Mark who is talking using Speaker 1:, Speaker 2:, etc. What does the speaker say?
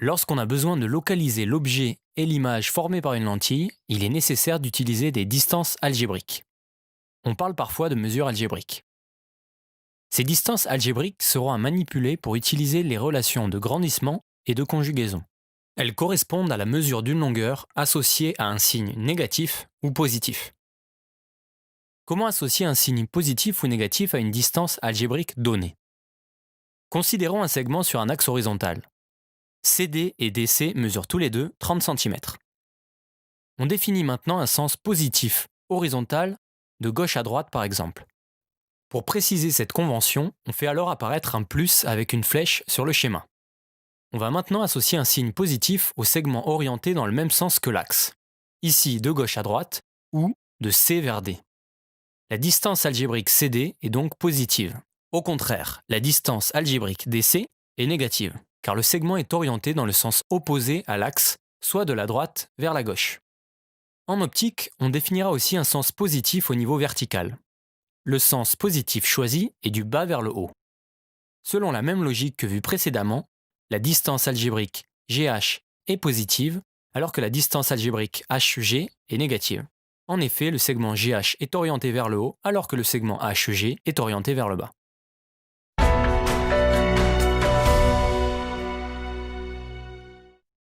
Speaker 1: Lorsqu'on a besoin de localiser l'objet et l'image formée par une lentille, il est nécessaire d'utiliser des distances algébriques. On parle parfois de mesures algébriques. Ces distances algébriques seront à manipuler pour utiliser les relations de grandissement et de conjugaison. Elles correspondent à la mesure d'une longueur associée à un signe négatif ou positif. Comment associer un signe positif ou négatif à une distance algébrique donnée? Considérons un segment sur un axe horizontal. CD et DC mesurent tous les deux 30 cm. On définit maintenant un sens positif, horizontal, de gauche à droite par exemple. Pour préciser cette convention, on fait alors apparaître un plus avec une flèche sur le schéma. On va maintenant associer un signe positif au segment orienté dans le même sens que l'axe. Ici de gauche à droite ou de C vers D. La distance algébrique CD est donc positive. Au contraire, la distance algébrique DC est négative, car le segment est orienté dans le sens opposé à l'axe, soit de la droite vers la gauche. En optique, on définira aussi un sens positif au niveau vertical. Le sens positif choisi est du bas vers le haut. Selon la même logique que vue précédemment, la distance algébrique GH est positive, alors que la distance algébrique HG est négative. En effet, le segment GH est orienté vers le haut, alors que le segment HG est orienté vers le bas.